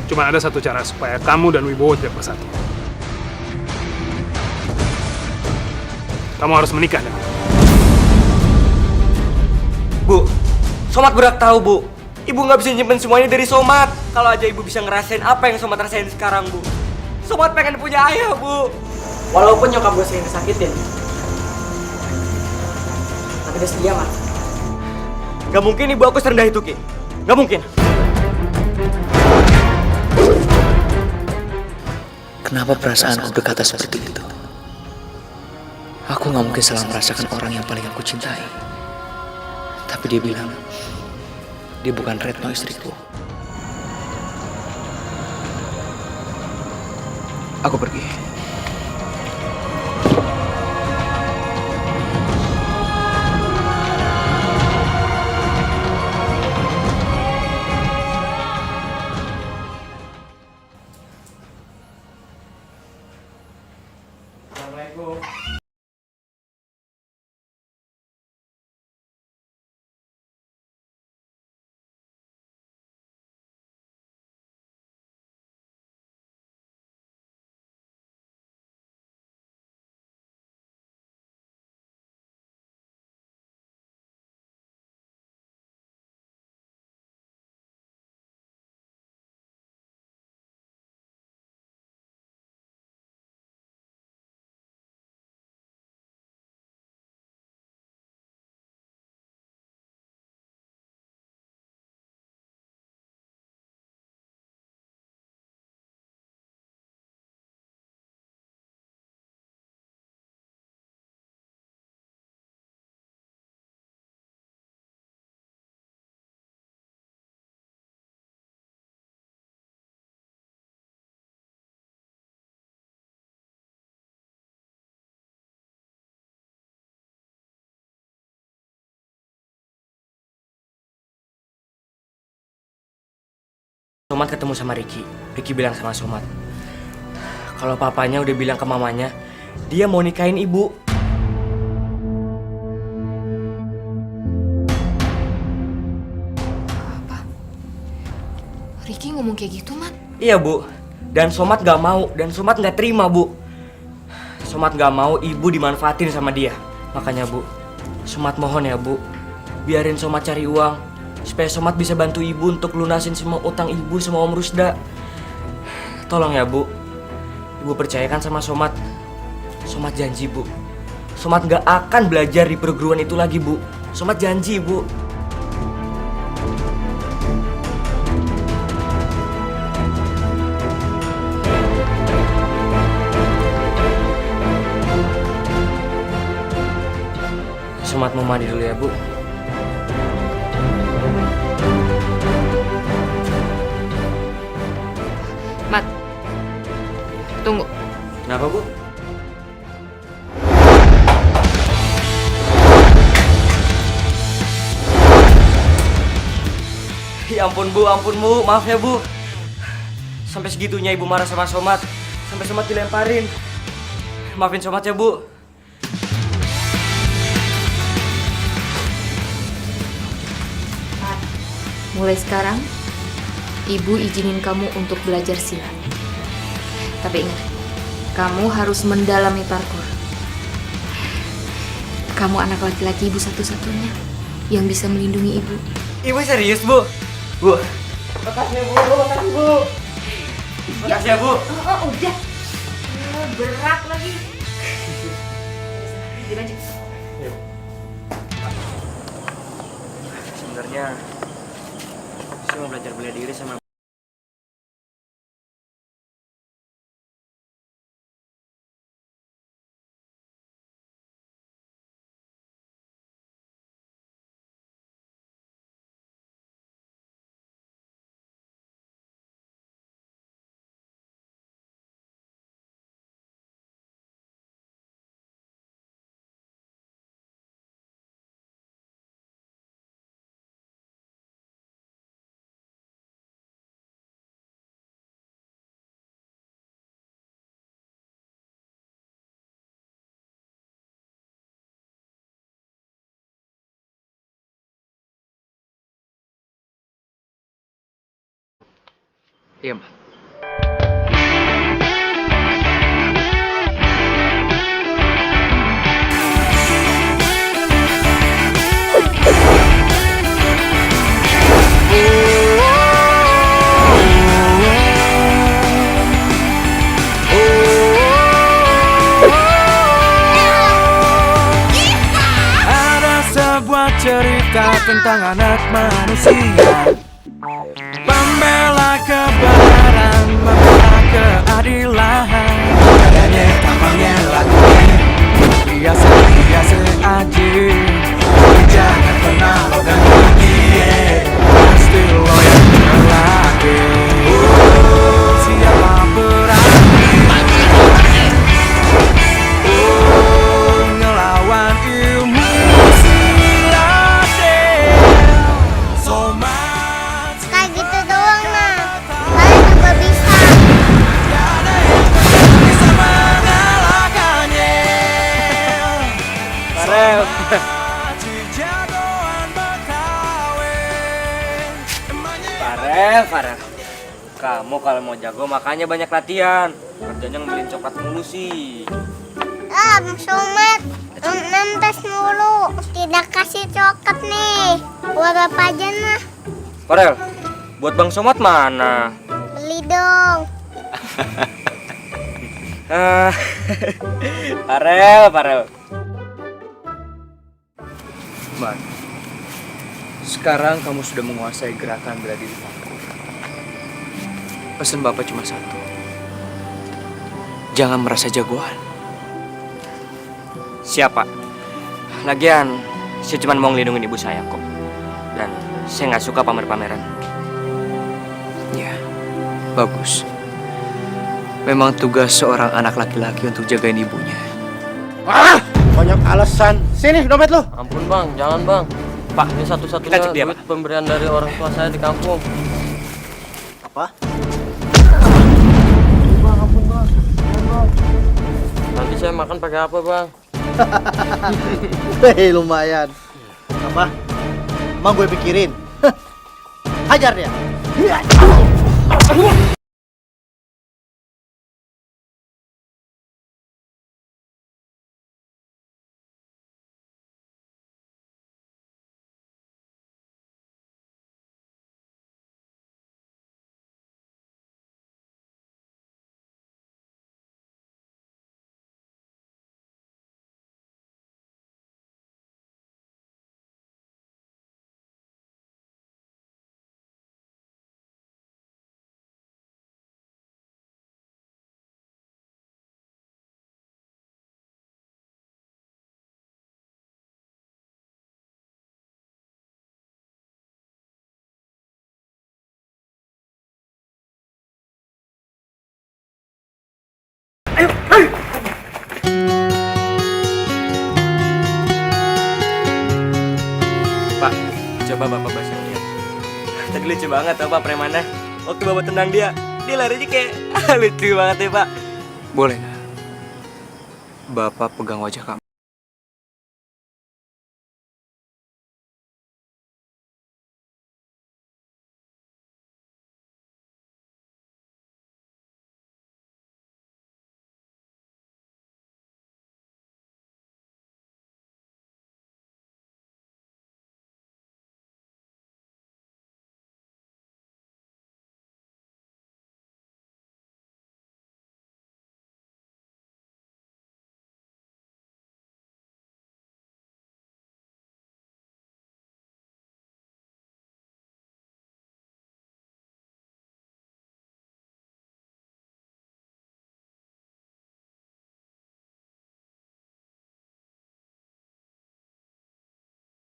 Cuma ada satu cara supaya kamu dan Wibowo tidak bersatu. Kamu harus menikah dengan dia. Bu, Somat berhak tahu, Bu. Ibu nggak bisa nyimpen semuanya dari Somat. Kalau aja ibu bisa ngerasain apa yang Somat rasain sekarang, Bu. Somat pengen punya ayah, Bu. Walaupun nyokap gue sering kesakitin, tapi dia setia, Mat. Gak mungkin ibu aku serendah itu, Ki. Gak mungkin. Kenapa perasaanku berkata seperti itu? Aku gak mungkin salah merasakan orang yang paling aku cintai. Tapi dia bilang, dia bukan Retno istriku. Aku pergi. Assalamualaikum. Somat ketemu sama Ricky. Ricky bilang sama Somat, kalau papanya udah bilang ke mamanya, dia mau nikahin ibu. Ricky ngomong kayak gitu, Mat? Iya, Bu. Dan Somat gak mau, dan Somat gak terima, Bu. Somat gak mau ibu dimanfaatin sama dia. Makanya, Bu, Somat mohon ya, Bu, biarin Somat cari uang supaya Somat bisa bantu ibu untuk lunasin semua utang ibu sama Om Rusda. Tolong ya, Bu. Ibu percayakan sama Somat. Somat janji, Bu. Somat gak akan belajar di perguruan itu lagi, Bu. Somat janji, Bu. Somat mau mandi dulu ya, Bu. Mat, tunggu. Kenapa, Bu? Ya ampun, Bu, ampun, Bu. Maaf ya, Bu. Sampai segitunya ibu marah sama Somat. Sampai Somat dilemparin. Maafin Somat ya, Bu. Mulai sekarang, Ibu izinin kamu untuk belajar silat. Tapi ingat, kamu harus mendalami parkour. Kamu anak laki-laki Ibu satu-satunya yang bisa melindungi Ibu. Ibu serius, Bu? Bu. Makasih ya, Bu. Makasih, Bu. Makasih ya, Bu. Oh, udah. Berat lagi. Dilanjut. Sebenarnya saya mau belajar bela diri sama Iya, Mat. Ada sebuah cerita tentang anak manusia, pembela kebenaran, membela keadilan. Adanya kampanye lagunya biasa-biasa aja. Jangan pernah lo ganggu dia, pasti lo yang lagi. Siapa berani ngelawan ilmu siasat. Somat Kayak gitu doang nah. Kalian juga bisa. bisa mengalahkannya. Farel. Si jagoan Betawi. Farel. Kamu kalau mau jago makanya banyak latihan. Kerjanya ngambilin coklat mulu sih. Ah, Bang Somad. Nempes mulu. Tidak kasih coklat nih. Buat apa aja nah. Farel, buat Bang Somad mana? Beli dong. Ah, Farel. Mat, sekarang kamu sudah menguasai gerakan bela diri Paku. Pesan Bapak cuma satu. Jangan merasa jagoan. Siapa? Lagian, saya cuma mau ngelindungin ibu saya kok. Dan saya nggak suka pamer-pameran. Ya, bagus. Memang tugas seorang anak laki-laki untuk jagain ibunya. Banyak alasan. Sini dompet lu. Ampun bang, jangan bang. Pak, Ini kita satu-satunya cek dia, duit pemberian dari orang tua saya di kampung. Apa? Nanti saya makan pakai apa bang? Hei, lumayan. Apa? Emang gue pikirin. Hajar dia. Pak, coba Bapak bahas lihat. Tadi lucu banget tau Pak premannya. Waktu Bapak tendang dia larinya kayak lucu banget ya Pak. Boleh nggak? Bapak pegang wajah kamu.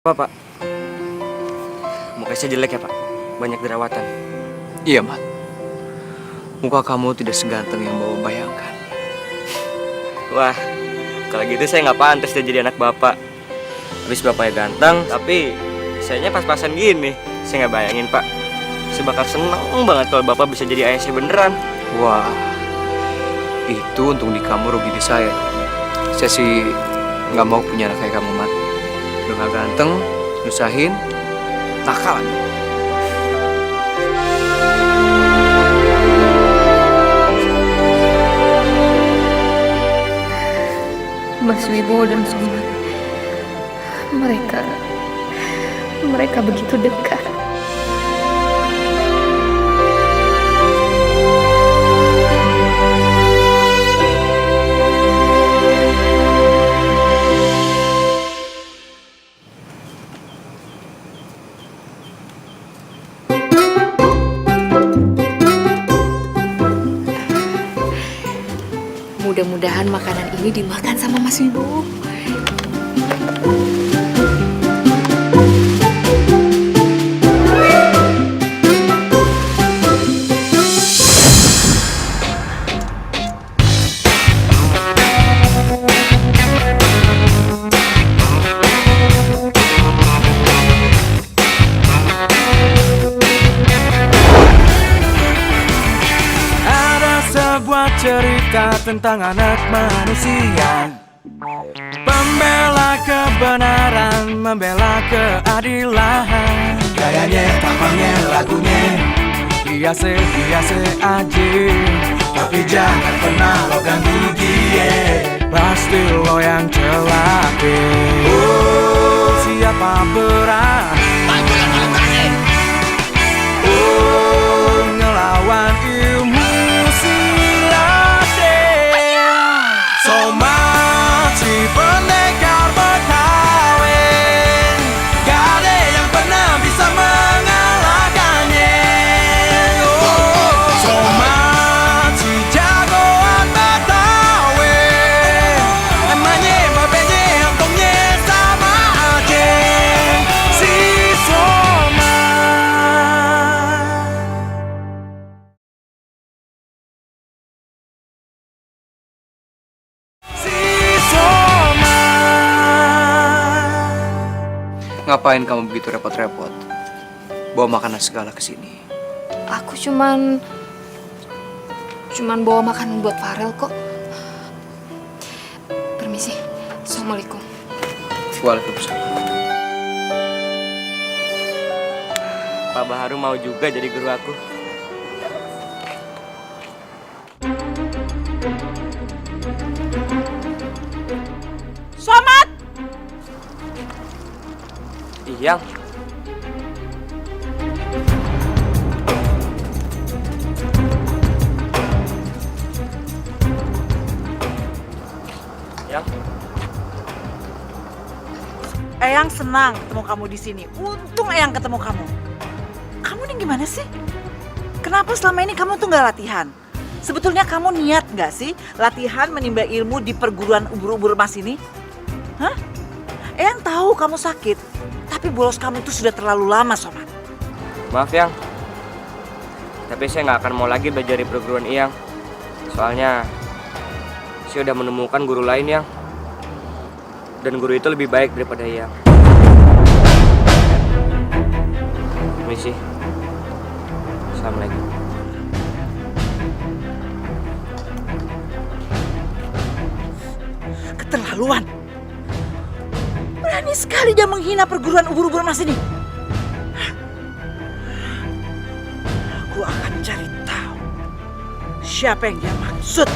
Pak, muka saya jelek ya Pak? Banyak jerawatan. Iya, Mat. Muka kamu tidak seganteng yang Bapak bayangkan. Wah, kalau gitu saya nggak pantas dia jadi anak Bapak. Habis Bapaknya ganteng, tapi sayanya pas-pasan gini. Saya nggak bayangin Pak. Saya bakal seneng banget kalau Bapak bisa jadi ayah saya beneran. Wah, itu untung di kamu rugi di saya. Saya sih nggak mau punya anak kayak kamu, Mat. Udah gak ganteng, nyusahin, nakal lagi. Wibowo dan Somat. Mereka begitu dekat. Mudah-mudahan makanan ini dimakan sama Mas Wibowo. Cerita tentang anak manusia, pembela kebenaran, membela keadilan. Gayanya, tampangnya, lagunya biasa aja, tapi jangan pernah lo ganggu dia. Pasti lo yang celaka. Oh, siapa berani? Oh, ngelawan ilmu Somat si pendekar Betawi, gak ada yang pernah bisa mengalahkannya. Somat si jagoan Betawi, emangnya babenya untungnya sama aja. Si Somat. Ngapain kamu begitu repot-repot? Bawa makanan segala ke sini. Aku cuman bawa makanan buat Farel kok. Permisi. Assalamualaikum. Waalaikumsalam. Pak Baharu mau juga jadi guru aku. Somat! Iyang. Yang. Eyang senang ketemu kamu di sini. Untung Eyang ketemu kamu. Kamu nih gimana sih? Kenapa selama ini kamu tuh nggak latihan? Sebetulnya kamu niat nggak sih latihan menimba ilmu di perguruan ubur-ubur emas ini? Hah? Eyang tahu kamu sakit, tapi bolos kamu itu sudah terlalu lama, Somat. Maaf, Yang. Tapi saya nggak akan mau lagi belajar di perguruan Iyang. Soalnya saya udah menemukan guru lain, Yang. Dan guru itu lebih baik daripada Iyang. Permisi. Assalamualaikum. Keterlaluan. Berani sekali dia menghina perguruan ubur-ubur emas ini. Aku akan cari tahu siapa yang dia maksud.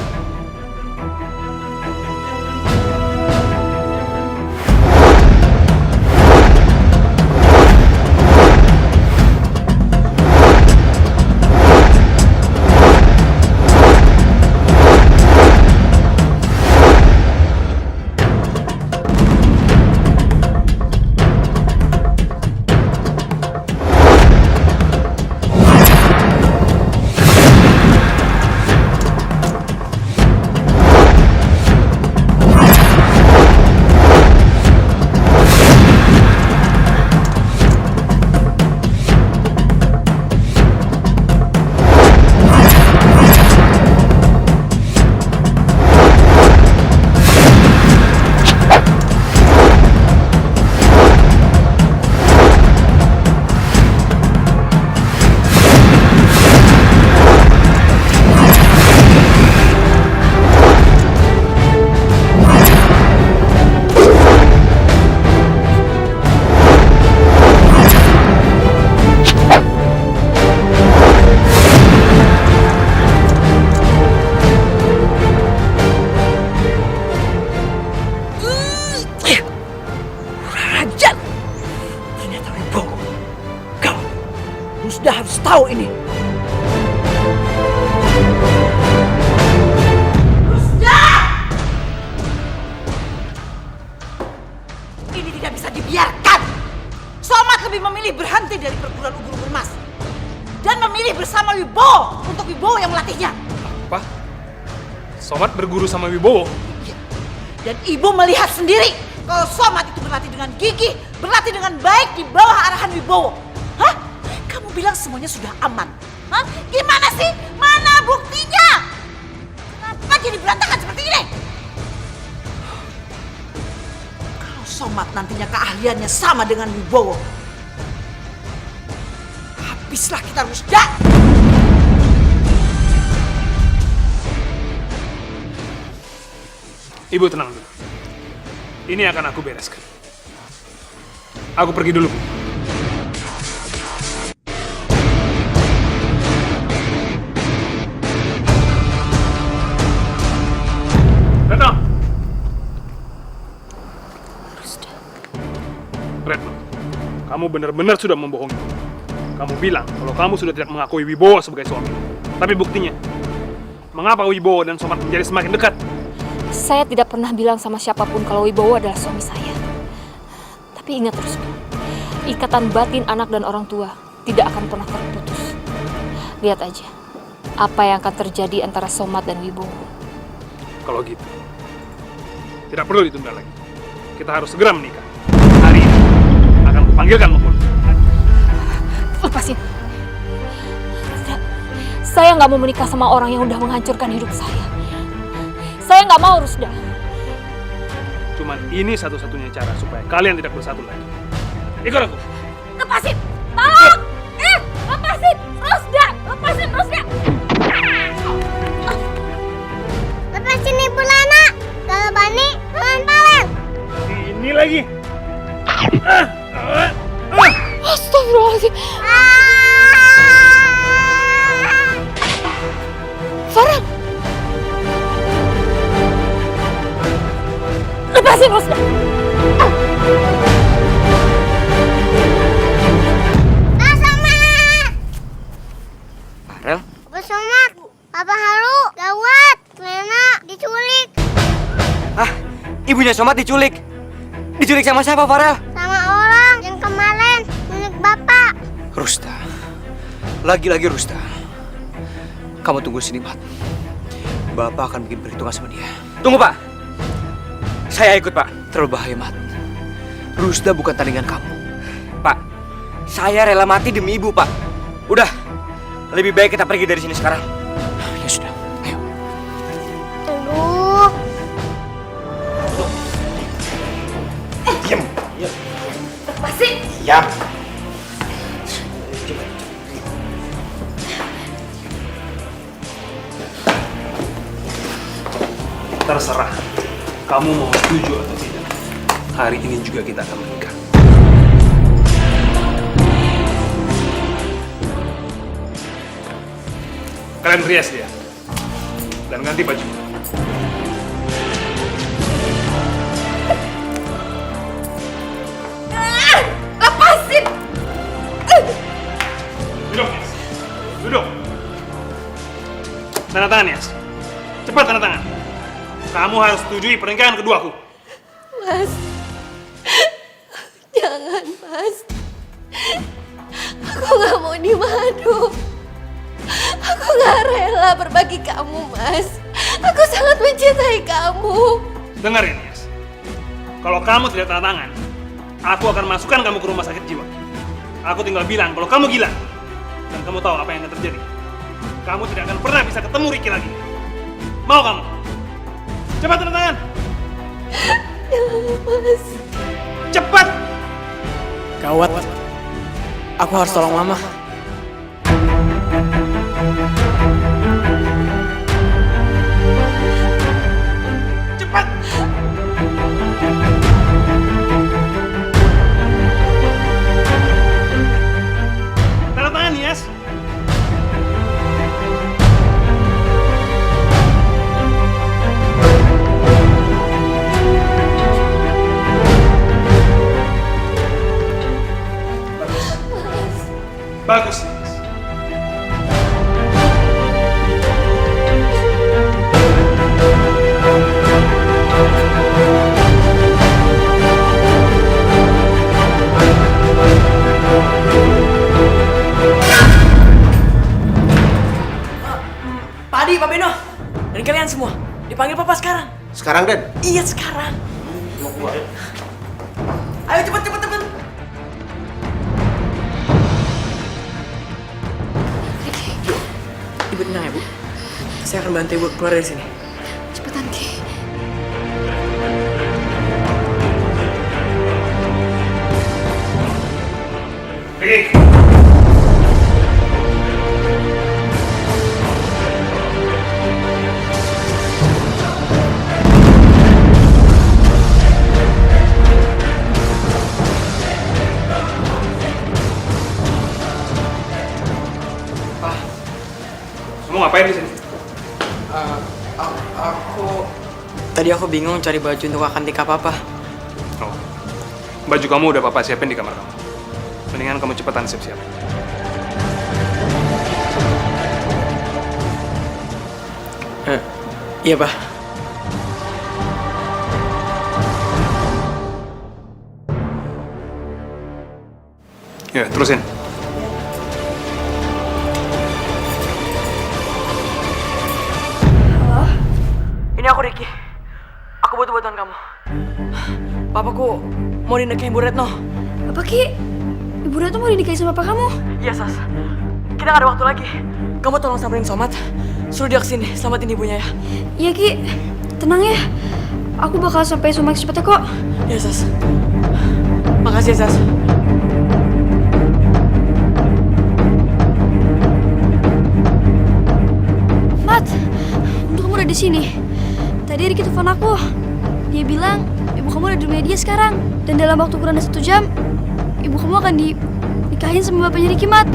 Wibowo yang melatihnya. Apa? Somat berguru sama Wibowo? Dan ibu melihat sendiri kalau Somat itu berlatih dengan gigih, berlatih dengan baik di bawah arahan Wibowo. Hah? Kamu bilang semuanya sudah aman. Hah? Gimana sih? Mana buktinya? Kenapa jadi berantakan seperti ini? Kalau Somat nantinya keahliannya sama dengan Wibowo, habislah kita Rusda. Ibu tenang dulu. Ini akan aku bereskan. Aku pergi dulu, Bu. Retno! Retno, kamu benar-benar sudah membohongi. Kamu bilang kalau kamu sudah tidak mengakui Wibowo sebagai suami. Tapi buktinya, mengapa Wibowo dan Somat menjadi semakin dekat? Saya tidak pernah bilang sama siapapun kalau Wibowo adalah suami saya. Tapi ingat terus, Bu, ikatan batin anak dan orang tua tidak akan pernah terputus. Lihat aja, apa yang akan terjadi antara Somat dan Wibowo. Kalau gitu, tidak perlu ditunda lagi. Kita harus segera menikah. Hari ini akan kupanggilkan Mengkulu. Lepasin. Saya nggak mau menikah sama orang yang udah menghancurkan hidup saya. Saya nggak mau, Rusda. Cuman ini satu-satunya cara supaya kalian tidak bersatu lagi. Ikut aku. Lepasin! Tolong! Lepasin! Rusda! Lepasin, Rusda! Lepasin Ibu Lana. Kalau Bani, tangan Palen. Ini lagi. Astagfirullahaladzim. Farah! Lepasin, Rusda! Somat! Farel? Papa Somat, Papa Haru, gawat. Lena diculik. Ah, ibunya Somat diculik. Diculik sama siapa, Farel? Sama orang yang kemarin milik Bapak. Rusda. Lagi-lagi Rusda. Kamu tunggu sini, Mat. Bapak akan bikin perhitungan sama dia. Tunggu, Pak. Saya ikut, Pak. Terlalu bahaya, Mat. Rusda bukan tandingan kamu. Pak, saya rela mati demi ibu, Pak. Udah, lebih baik kita pergi dari sini sekarang. Ya sudah, ayo. Aduh. Diam. Lepasin! Diam. Terserah. Kamu mau setuju atau tidak. Hari ini juga kita akan menikah. Kalian rias dia. Dan ganti baju. Lepasin! Duduk, Yas. Duduk. Tanda tangan, Yas. Cepat tanda tangan. Kamu harus setujui pernikahan keduaku. Mas, jangan, Mas. Aku nggak mau dimadu. Aku nggak rela berbagi kamu, Mas. Aku sangat mencintai kamu. Dengerin, Yas. Kalau kamu tidak tanda tangan, aku akan masukkan kamu ke rumah sakit jiwa. Aku tinggal bilang kalau kamu gila. Dan kamu tahu apa yang akan terjadi. Kamu tidak akan pernah bisa ketemu Ricky lagi. Mau kamu? Cepat tanda tangan. Jangan, Mas. Cepat. Gawat. Aku harus tolong Mama. Cepat. Tanda tangan, Yas. Bagus, Yas. Pak Adi, Pak Beno, dan kalian semua dipanggil Papa sekarang. Sekarang, Den. Iya sekarang. Ayo cepet cepet cepet. Ibu tenang ya Bu. Saya akan bantu Ibu keluar dari sini. Cepetan, Ki. Pergi. Kamu ngapain di sini? Tadi aku bingung cari baju untuk akan nikah Papa. Oh, baju kamu udah papa siapin di kamar kamu. Mendingan kamu cepetan siap-siap. Iya Pak. Ya, terusin. Ini aku Ricky. Aku butuh bantuan kamu. Papaku mau dinikahin Bu Retno. Apa Ki? Ibu Retno mau dinikahin sama papa kamu? Iya Sas. Kita gak ada waktu lagi. Kamu tolong samperin Somat. Suruh dia kesini, selamatin ibunya ya. Iya Ki, tenang ya. Aku bakal sampai Sumak cepetnya kok. Iya Sas. Makasih ya Sas. Mat, untuk kamu udah di sini. Tadi Ricky telepon aku. Dia bilang ibu kamu udah di rumah dia sekarang. Dan dalam waktu kurang dari 1 jam, ibu kamu akan dinikahin sama bapaknya Ricky, Mat.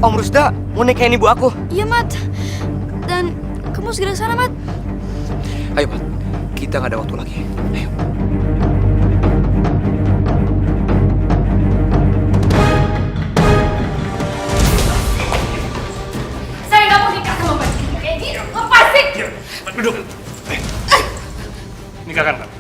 Om Rusda mau nikahin ibu aku. Iya, Mat. Dan kamu segera ke sana, Mat. Ayo, Mat. Kita nggak ada waktu lagi. Ayo. Saya nggak mau nikah sama Mbak Cik kayak gini. Lepasin! Diam, duduk. Nikahkan kamu.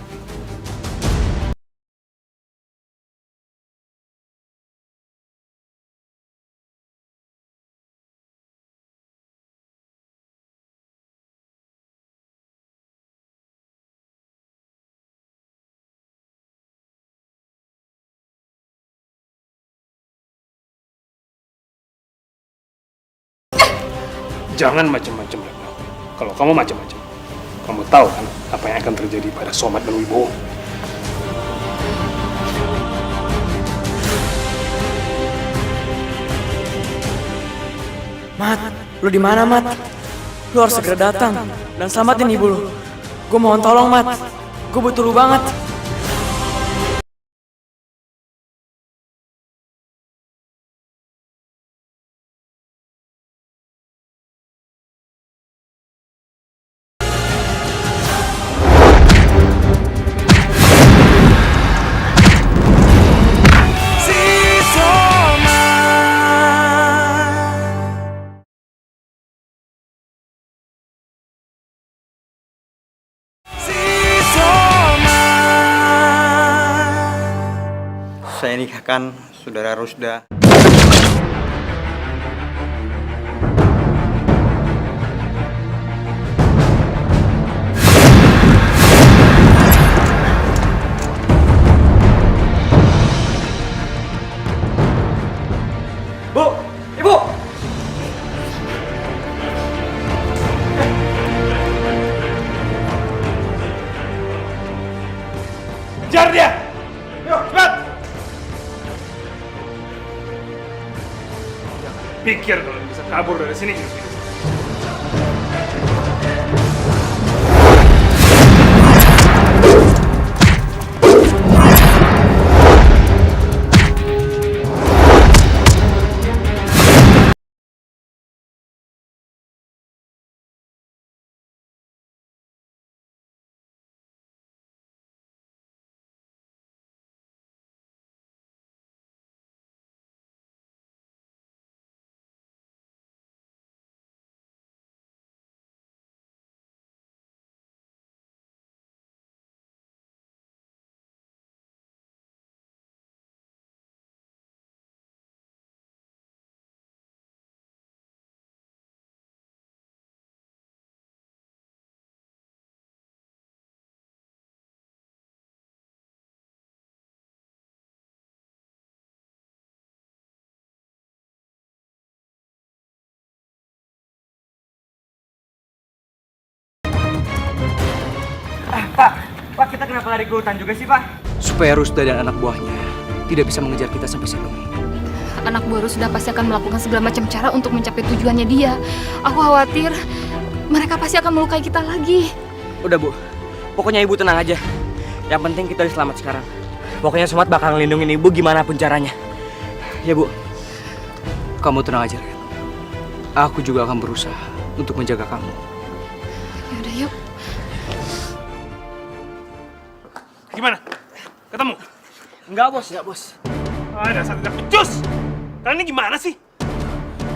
Jangan macam-macam, Retno. Kalau kamu macam-macam, kamu tahu kan apa yang akan terjadi pada Somat dan Wibowo. Mat, lu di mana Mat? Lu harus segera datang dan selamatin ibu lu. Gue mohon tolong Mat. Gue butuh lu banget. Saya nikahkan Saudara Rusda. Bu, ibu. Kejar dia! Yuk, cepat! Pikir kalau bisa kabur dari sini hidup-hidup. Pak, kita kenapa lari ke hutan juga sih, Pak? Supaya Rusda dan anak buahnya tidak bisa mengejar kita sampai sini. Anak buah Rusda pasti akan melakukan segala macam cara untuk mencapai tujuannya dia. Aku khawatir mereka pasti akan melukai kita lagi. Udah, Bu. Pokoknya Ibu tenang aja. Yang penting kita udah selamat sekarang. Pokoknya Somat bakal ngelindungin Ibu gimana pun caranya. Ya, Bu. Kamu tenang aja, Ren. Aku juga akan berusaha untuk menjaga kamu. Yaudah, yuk. Gimana? Ketemu? Enggak, Bos. Enggak, Bos. Ah, dasar tidak becus. Kalian ini gimana sih?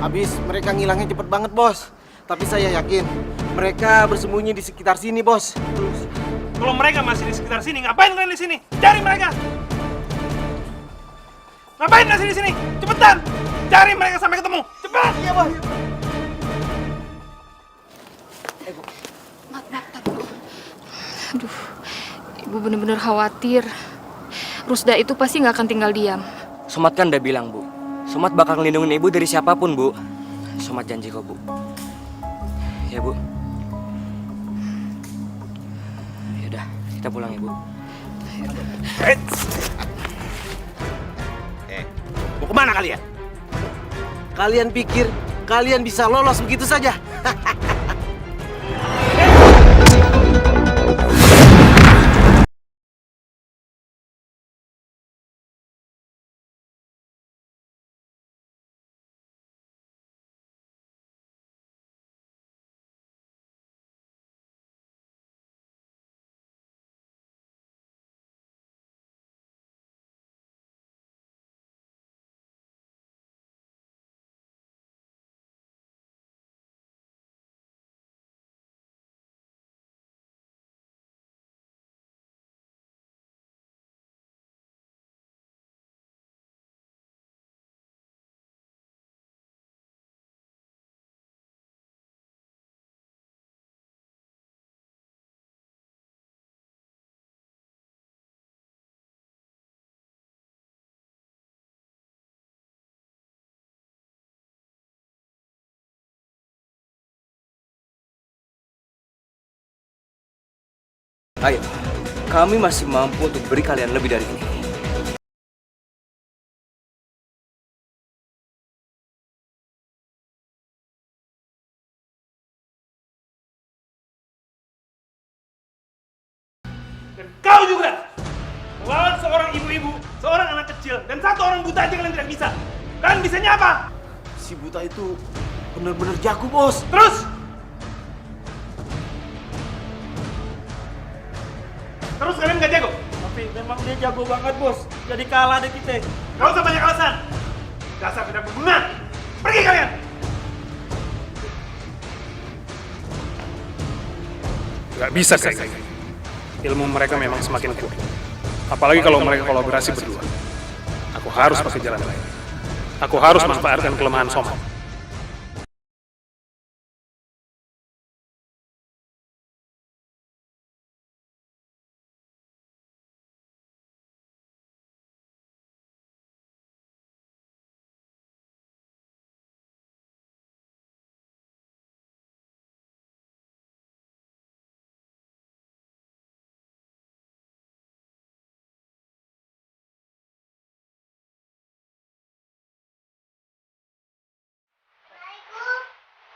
Habis mereka ngilangnya cepet banget, Bos. Tapi saya yakin mereka bersembunyi di sekitar sini, Bos. Terus, kalau mereka masih di sekitar sini, ngapain kalian di sini? Cari mereka! Ngapain masih di sini? Cepetan! Cari mereka sampai ketemu! Cepat! Iya, Bos. Mat, dulu. Aduh, Ibu bener-bener khawatir. Rusda itu pasti nggak akan tinggal diam. Somat kan udah bilang, Bu. Somat bakal ngelindungin Ibu dari siapapun, Bu. Somat janji kok, Bu. Ya, Bu. Yaudah, kita pulang ya, Bu. Mau kemana kalian? Kalian pikir kalian bisa lolos begitu saja? Ayo, kami masih mampu untuk beri kalian lebih dari ini. Dan kau juga! Melawan seorang ibu-ibu, seorang anak kecil, dan satu orang buta aja kalian tidak bisa. Kalian bisanya apa? Si buta itu benar-benar jago, Bos. Terus! Terus kalian nggak jago? Tapi memang dia jago banget, Bos. Jadi kalah deh kita. Gak usah banyak alasan. Dasar tidak berguna. Pergi kalian! Gak bisa kayak gini. Ilmu mereka memang semakin kuat. Apalagi kalau mereka kolaborasi berdua. Aku harus pakai jalan lain. Aku harus manfaatkan kelemahan Somat.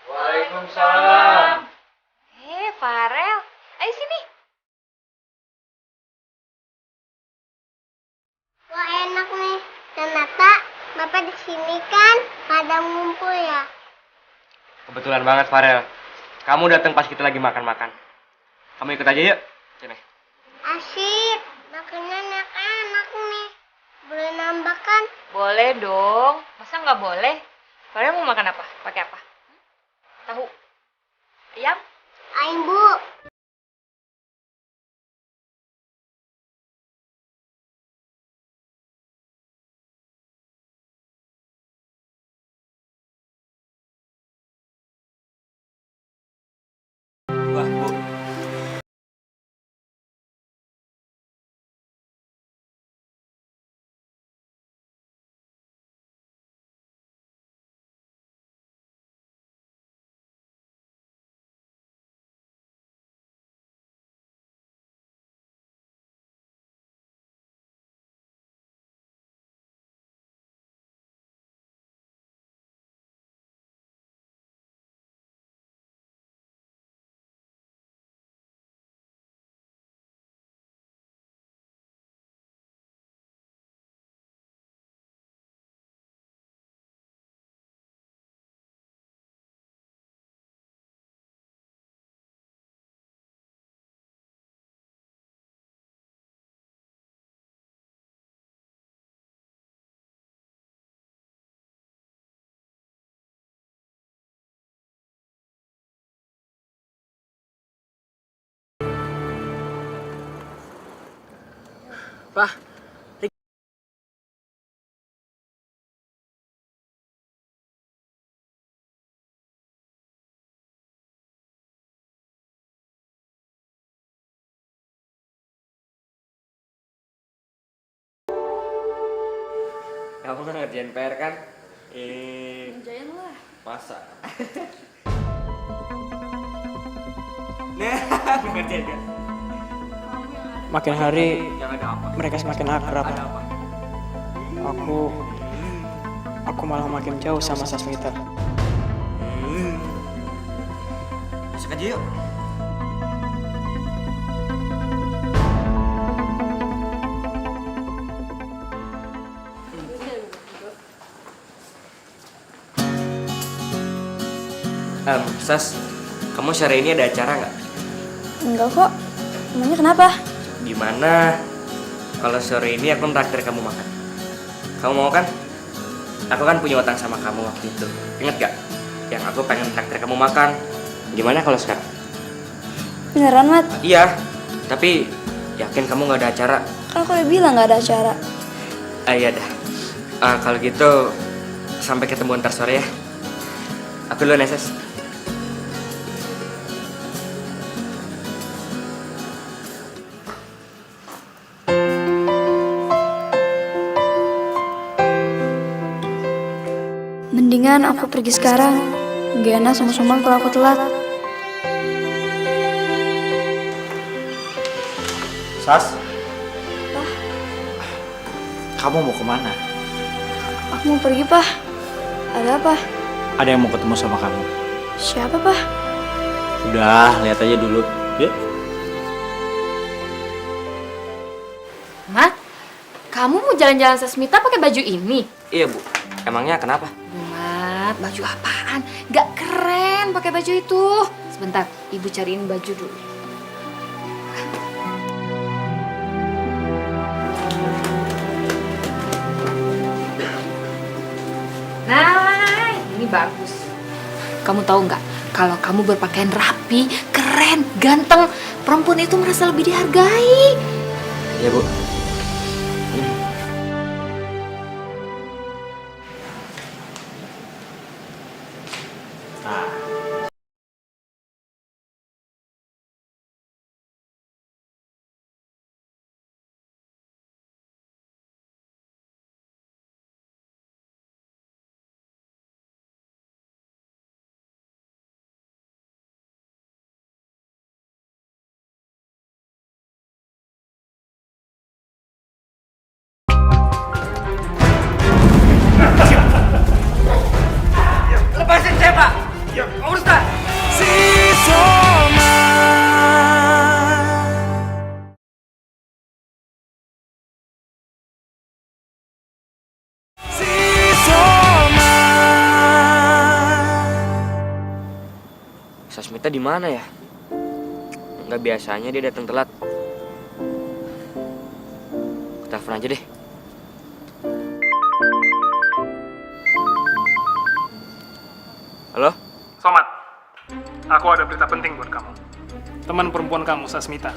Waalaikumsalam. Farel, ayo sini. Wah, enak nih. Ternyata Bapak di sini kan pada ngumpul ya. Kebetulan banget, Farel. Kamu datang pas kita lagi makan-makan. Kamu ikut aja yuk. Sini. Asyik, makannya enak-enak nih. Boleh nambah kan? Boleh dong. Masa nggak boleh? Farel mau makan apa? Pakai apa? Tahu? Ayam? Ayam, Bu. Pah, Kamu kan ngerjain PR kan? Ngerjain lah. Masa? Nah, ngerjain kan? makin hari Yang ada apa? mereka semakin akrab. Ada apa? Aku malah makin jauh sama Sasmita. Masuk aja yuk. Sas, kamu sore ini ada acara nggak? Enggak kok. Emangnya kenapa? Gimana? Kalau sore ini aku traktir kamu makan. Kamu mau kan? Aku kan punya utang sama kamu waktu itu. Ingat gak? Yang aku pengen traktir kamu makan. Gimana kalau sekarang? Beneran, Mat? Iya, tapi yakin kamu nggak ada acara? Kan aku udah bilang nggak ada acara. Iya dah. Kalau gitu sampai ketemu ntar sore ya. Aku duluan ya, Ses. Mendingan aku pergi sekarang. Gak enak sama Sumang kalau aku telat. Sas, Pah, kamu mau kemana? aku mau pergi, Pah. Ada apa? Ada yang mau ketemu sama kamu. Siapa, Pah? Udah, lihat aja dulu. Yuk. Mat, kamu mau jalan-jalan Sasmita pakai baju ini? Iya, Bu. Emangnya kenapa? Mat, baju apaan? Gak keren pakai baju itu. Sebentar, ibu cariin baju dulu. Nah, ini bagus. Kamu tahu nggak? Kalau kamu berpakaian rapi, keren, ganteng, perempuan itu merasa lebih dihargai. Iya, Bu. Lepasin saya, Pak. Ya, urus tak? Si Soma. Si Soma. Sasmita di mana ya? Nggak biasanya dia datang telat. Aku telepon aja deh. Halo? Somat, aku ada berita penting buat kamu. Teman perempuan kamu, Sasmita,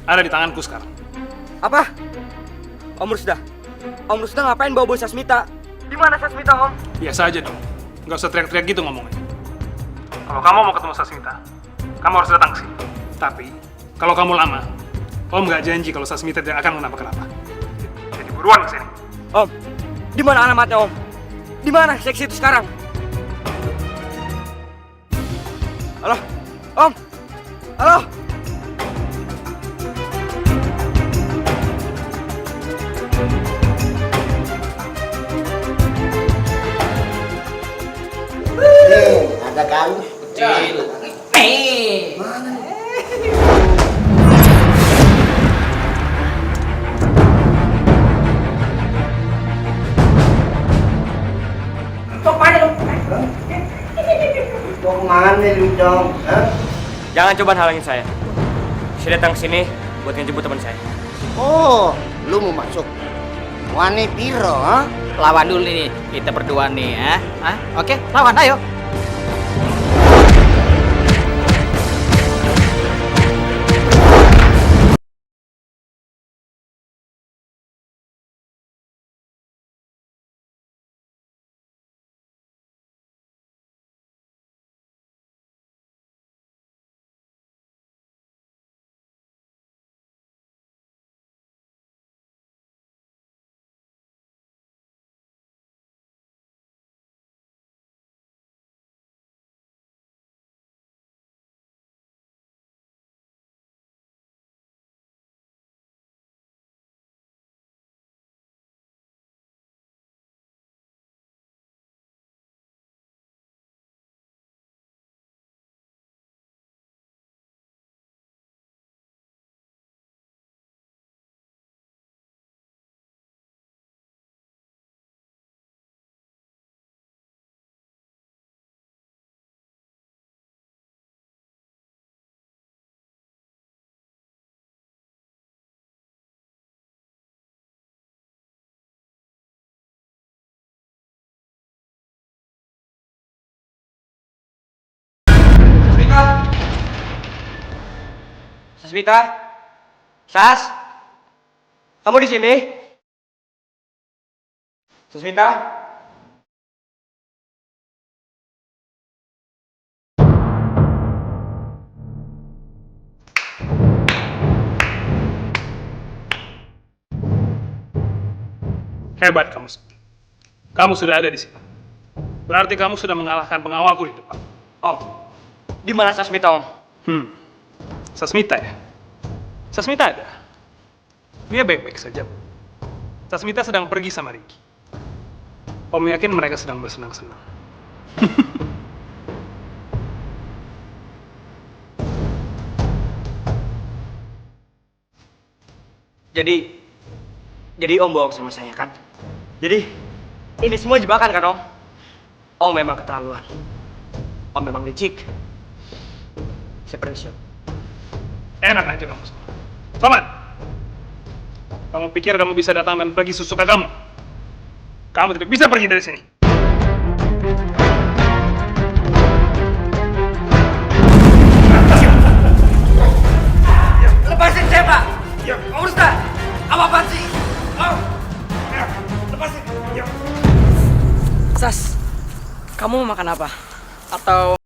ada di tanganku sekarang. Apa? Om Rusda? Om Rusda ngapain bawa Sasmita? Di mana Sasmita, Om? Biasa aja dong, nggak usah teriak-teriak gitu ngomongnya. Kalau kamu mau ketemu Sasmita, kamu harus datang sih. Tapi, kalau kamu lama, Om nggak janji kalau Sasmita tidak akan kenapa-kenapa. Jadi buruan ke sini. Om, di mana alamatnya, Om? Di mana seksi itu sekarang? Halo? Om? Halo? Ada kan? Kecil. Mau kemana lu, Dong? Jangan coba halangin saya. Saya datang ke sini buat ngejemput teman saya. Oh, lu mau masuk? Wani piro, ha? Lawan dulu nih, kita berdua nih ya. Oke, lawan, ayo. Sasmita? Sas? Kamu di sini? Sasmita? Hebat kamu. Kamu sudah ada di sini. Berarti kamu sudah mengalahkan pengawalku di depan. Om, di mana Sasmita, Om? Sasmita ya? Sasmita ada. Dia baik-baik saja. Sasmita sedang pergi sama Ricky. Om yakin mereka sedang bersenang-senang. Jadi Om bohong sama saya kan? Jadi ini semua jebakan kan Om? Om memang keterlaluan. Om memang licik. Saya permisi. Enak aja kamu semua. Somat! Kamu pikir kamu bisa datang dan pergi sesuka kamu? Kamu tidak bisa pergi dari sini. Lepasin saya, Pak! Pak Ustaz! Apa-apaan sih? Lepasin! Sas, kamu mau makan apa? Atau...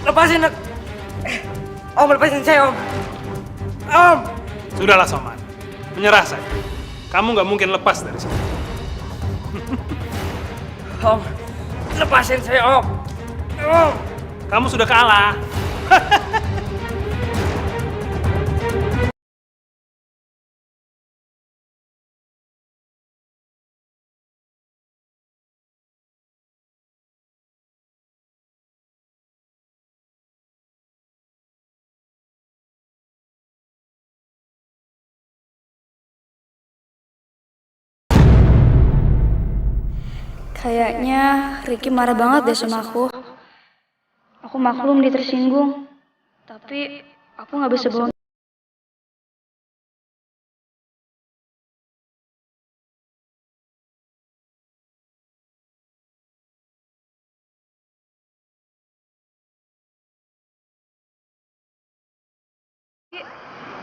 Lepasin, Om, lepasin saya, Om. Om! Sudahlah, Soman. Menyerah saja. Kamu nggak mungkin lepas dari sini. Om, lepasin saya, Om. Om! Kamu sudah kalah. Kayaknya Ricky marah banget deh sama aku. Aku maklum dia tersinggung. Tapi aku nggak bisa bohong.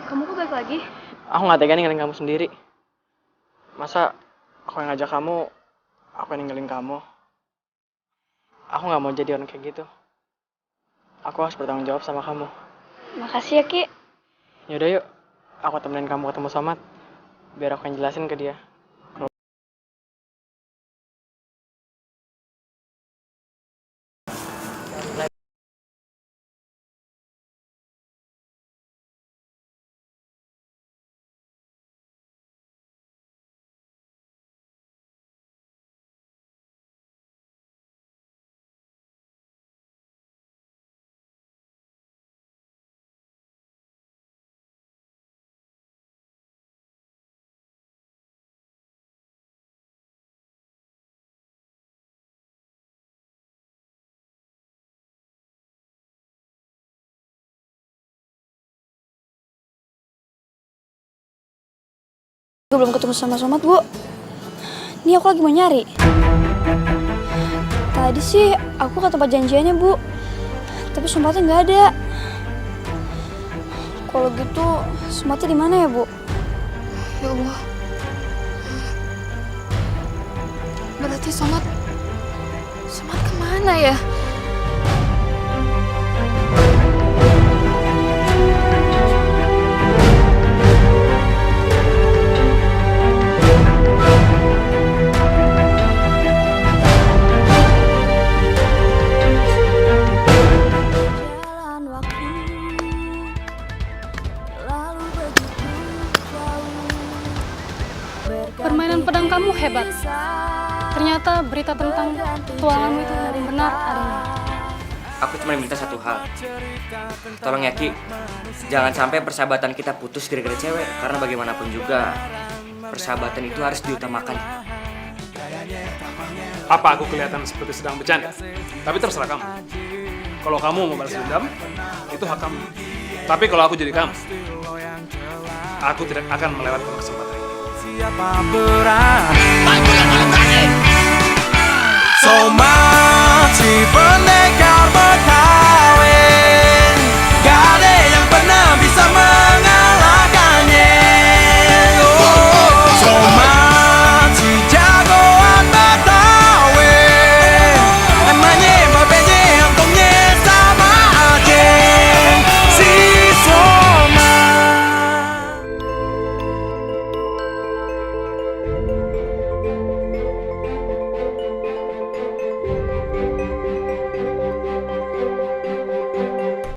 Kamu kok balik lagi? Aku nggak tega ninggalin kamu sendiri. Masa aku yang ngajak kamu, aku yang ninggalin kamu. Aku nggak mau jadi orang kayak gitu. Aku harus bertanggung jawab sama kamu. Makasih ya, Ki. Yaudah yuk, aku temenin kamu ketemu Somad. Biar aku yang jelasin ke dia. Gue belum ketemu sama Somad, Bu. Ini aku lagi mau nyari. Tadi sih aku ke tempat janjiannya, Bu. Tapi Somadnya nggak ada. Aku Kalau gitu, Somatnya di mana ya, Bu? Ya Allah. Berarti Somat kemana ya? Permainan pedang kamu hebat. Ternyata berita tentang petualanganmu itu benar adanya. Aku cuma minta satu hal. Tolong ya Ki, jangan sampai persahabatan kita putus gara-gara cewek. Karena bagaimanapun juga, persahabatan itu harus diutamakan. Apa aku kelihatan seperti sedang bercanda? Tapi terserah kamu. Kalau kamu mau balas dendam, itu hak kamu. Tapi kalau aku jadi kamu, aku tidak akan melewatkan kesempatan ini. Siapa berani? Soma